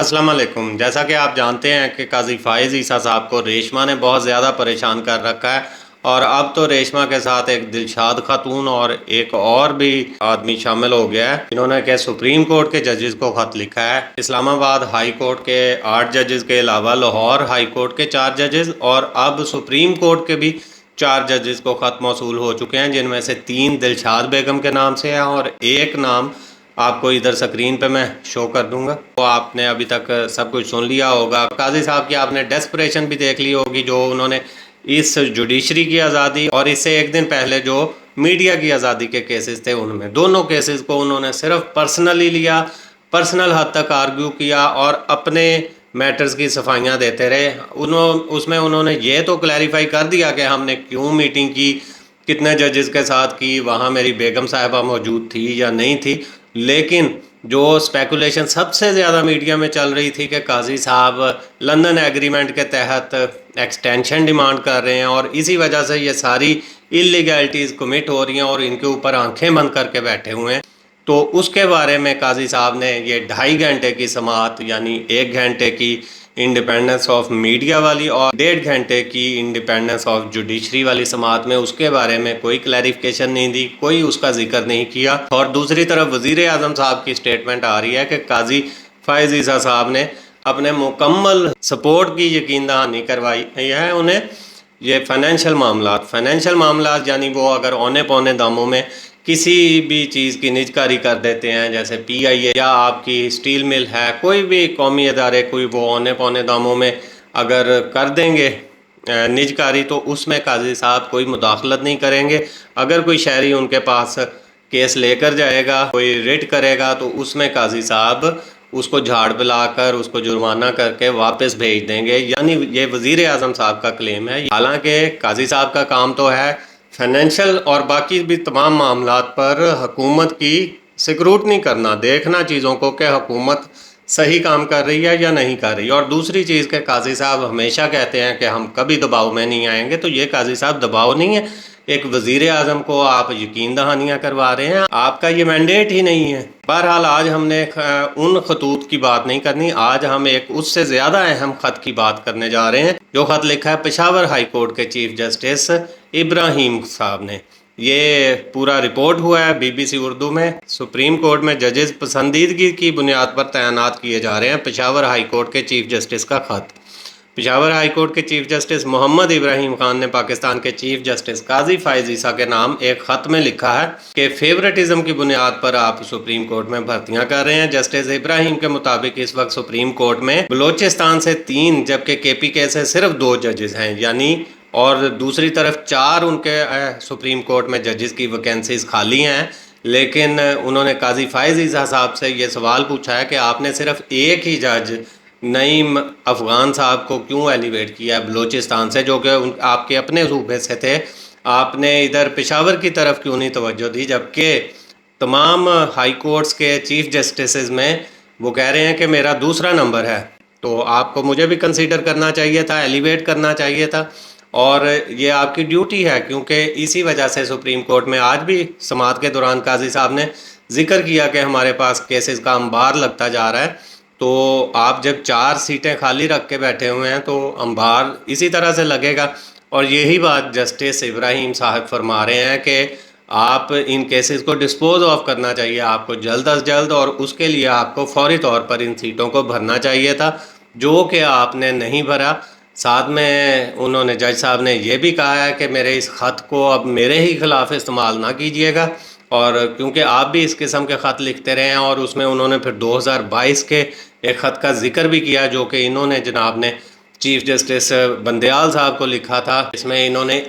السلام علیکم۔ جیسا کہ آپ جانتے ہیں کہ قاضی فائز عیسیٰ صاحب کو ریشمہ نے بہت زیادہ پریشان کر رکھا ہے، اور اب تو ریشمہ کے ساتھ ایک دلشاد خاتون اور ایک اور بھی آدمی شامل ہو گیا ہے، انہوں نے کہ سپریم کورٹ کے ججز کو خط لکھا ہے۔ اسلام آباد ہائی کورٹ کے 8 ججز کے علاوہ لاہور ہائی کورٹ کے 4 ججز اور اب سپریم کورٹ کے بھی 4 ججز کو خط موصول ہو چکے ہیں، جن میں سے 3 دلشاد بیگم کے نام سے ہیں اور ایک نام آپ کو ادھر سکرین پہ میں شو کر دوں گا۔ تو آپ نے ابھی تک سب کچھ سن لیا ہوگا، قاضی صاحب کی آپ نے ڈیسپریشن بھی دیکھ لی ہوگی، جو انہوں نے اس جوڈیشری کی آزادی اور اس سے ایک دن پہلے جو میڈیا کی آزادی کے کیسز تھے، ان میں دونوں کیسز کو انہوں نے صرف پرسنلی لیا، پرسنل حد تک آرگیو کیا اور اپنے میٹرز کی صفائیاں دیتے رہے۔ اس میں انہوں نے یہ تو کلیریفائی کر دیا کہ ہم نے کیوں میٹنگ کی، کتنے ججز کے ساتھ کی، وہاں میری بیگم صاحبہ موجود تھی یا نہیں تھی، لیکن جو سپیکولیشن سب سے زیادہ میڈیا میں چل رہی تھی کہ قاضی صاحب لندن ایگریمنٹ کے تحت ایکسٹینشن ڈیمانڈ کر رہے ہیں اور اسی وجہ سے یہ ساری اللیگلٹیز کمٹ ہو رہی ہیں اور ان کے اوپر آنکھیں بند کر کے بیٹھے ہوئے ہیں، تو اس کے بارے میں قاضی صاحب نے یہ 2.5 گھنٹے کی سماعت، یعنی 1 گھنٹے کی انڈیپینڈنس آف میڈیا والی اور 1.5 گھنٹے کی انڈیپینڈنس آف جوڈیشری والی سماعت میں اس کے بارے میں کوئی کلیریفیکیشن نہیں دی، کوئی اس کا ذکر نہیں کیا۔ اور دوسری طرف وزیر اعظم صاحب کی سٹیٹمنٹ آ رہی ہے کہ قاضی فائز عیسیٰ صاحب نے اپنے مکمل سپورٹ کی یقین دہانی کروائی ہے انہیں۔ یہ فائنینشیل معاملات یعنی وہ اگر اونے پونے داموں میں کسی بھی چیز کی نجکاری کر دیتے ہیں، جیسے پی آئی اے یا آپ کی سٹیل مل ہے، کوئی بھی قومی ادارے کوئی وہ اونے پونے داموں میں اگر کر دیں گے نجکاری، تو اس میں قاضی صاحب کوئی مداخلت نہیں کریں گے۔ اگر کوئی شہری ان کے پاس کیس لے کر جائے گا، کوئی ریٹ کرے گا، تو اس میں قاضی صاحب اس کو جھاڑ پلا کر اس کو جرمانہ کر کے واپس بھیج دیں گے، یعنی یہ وزیر اعظم صاحب کا کلیم ہے۔ حالانکہ قاضی صاحب کا کام تو ہے فائنینشیل اور باقی بھی تمام معاملات پر حکومت کی سکروٹنی کرنا، دیکھنا چیزوں کو کہ حکومت صحیح کام کر رہی ہے یا نہیں کر رہی۔ اور دوسری چیز کہ قاضی صاحب ہمیشہ کہتے ہیں کہ ہم کبھی دباؤ میں نہیں آئیں گے، تو یہ قاضی صاحب دباؤ نہیں ہے، ایک وزیر اعظم کو آپ یقین دہانیاں کروا رہے ہیں، آپ کا یہ مینڈیٹ ہی نہیں ہے۔ بہرحال آج ہم نے ان خطوط کی بات نہیں کرنی، آج ہم ایک اس سے زیادہ اہم خط کی بات کرنے جا رہے ہیں، جو خط لکھا ہے پشاور ہائی کورٹ کے چیف جسٹس ابراہیم صاحب نے۔ یہ پورا رپورٹ ہوا ہے BBC اردو میں۔ سپریم کورٹ میں ججز پسندیدگی کی بنیاد پر تعینات کیے جا رہے ہیں، پشاور ہائی کورٹ کے چیف جسٹس کا خط۔ پشاور ہائی کورٹ کے چیف جسٹس محمد ابراہیم خان نے پاکستان کے چیف جسٹس قاضی فائز عیسیٰ کے نام ایک خط میں لکھا ہے کہ فیورٹزم کی بنیاد پر آپ سپریم کورٹ میں بھرتیاں کر رہے ہیں۔ جسٹس ابراہیم کے مطابق اس وقت سپریم کورٹ میں بلوچستان سے 3 جبکہ KPK سے صرف 2 ججز ہیں، یعنی اور دوسری طرف 4 ان کے سپریم کورٹ میں ججز کی ویکینسیز خالی ہیں، لیکن انہوں نے قاضی فائز عیسیٰ صاحب سے یہ سوال پوچھا ہے کہ آپ نے صرف ایک ہی جج نعیم افغان صاحب کو کیوں ایلیویٹ کیا ہے بلوچستان سے، جو کہ آپ کے اپنے صوبے سے تھے، آپ نے ادھر پشاور کی طرف کیوں نہیں توجہ دی، جبکہ تمام ہائی کورٹس کے چیف جسٹسز میں وہ کہہ رہے ہیں کہ میرا دوسرا نمبر ہے، تو آپ کو مجھے بھی کنسیڈر کرنا چاہیے تھا، ایلیویٹ کرنا چاہیے تھا، اور یہ آپ کی ڈیوٹی ہے، کیونکہ اسی وجہ سے سپریم کورٹ میں آج بھی سماعت کے دوران قاضی صاحب نے ذکر کیا کہ ہمارے پاس کیسز کا انبار لگتا جا رہا ہے، تو آپ جب 4 سیٹیں خالی رکھ کے بیٹھے ہوئے ہیں تو انبار اسی طرح سے لگے گا۔ اور یہی بات جسٹس ابراہیم صاحب فرما رہے ہیں کہ آپ ان کیسز کو ڈسپوز آف کرنا چاہیے، آپ کو جلد از جلد، اور اس کے لیے آپ کو فوری طور پر ان سیٹوں کو بھرنا چاہیے تھا، جو کہ آپ نے نہیں بھرا۔ ساتھ میں انہوں نے جج صاحب نے یہ بھی کہا ہے کہ میرے اس خط کو اب میرے ہی خلاف استعمال نہ کیجیے گا، اور کیونکہ آپ بھی اس قسم کے خط لکھتے رہے ہیں، اور اس میں انہوں نے پھر 2022 کے ایک خط کا ذکر بھی کیا جو کہ انہوں نے جناب نے چیف جسٹس بندیال صاحب کو لکھا تھا۔ اس میں انہوں نے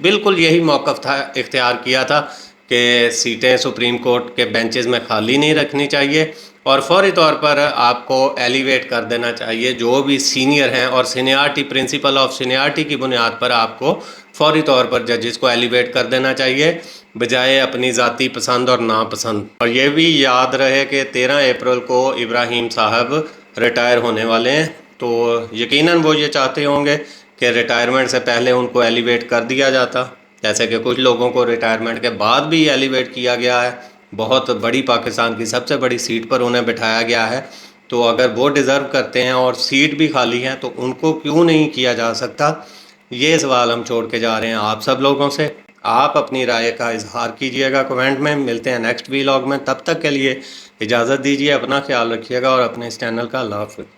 بالکل یہی موقف تھا اختیار کیا تھا کہ سیٹیں سپریم کورٹ کے بینچز میں خالی نہیں رکھنی چاہیے اور فوری طور پر آپ کو ایلیویٹ کر دینا چاہیے، جو بھی سینئر ہیں، اور سینیارٹی، پرنسپل آف سینیارٹی کی بنیاد پر آپ کو فوری طور پر ججز کو ایلیویٹ کر دینا چاہیے، بجائے اپنی ذاتی پسند اور ناپسند۔ اور یہ بھی یاد رہے کہ 13 اپریل کو ابراہیم صاحب ریٹائر ہونے والے ہیں، تو یقیناً وہ یہ چاہتے ہوں گے کہ ریٹائرمنٹ سے پہلے ان کو ایلیویٹ کر دیا جاتا، جیسے کہ کچھ لوگوں کو ریٹائرمنٹ کے بعد بھی ایلیویٹ کیا گیا ہے، بہت بڑی پاکستان کی سب سے بڑی سیٹ پر انہیں بٹھایا گیا ہے، تو اگر وہ ڈیزرو کرتے ہیں اور سیٹ بھی خالی ہیں تو ان کو کیوں نہیں کیا جا سکتا؟ یہ سوال ہم چھوڑ کے جا رہے ہیں آپ سب لوگوں سے. آپ اپنی رائے کا اظہار کیجئے گا کمنٹ میں. ملتے ہیں نیکسٹ ویلاگ میں، تب تک کے لیے اجازت دیجیے، اپنا خیال رکھیے گا اور اپنے اس چینل کا اللہ حافظ.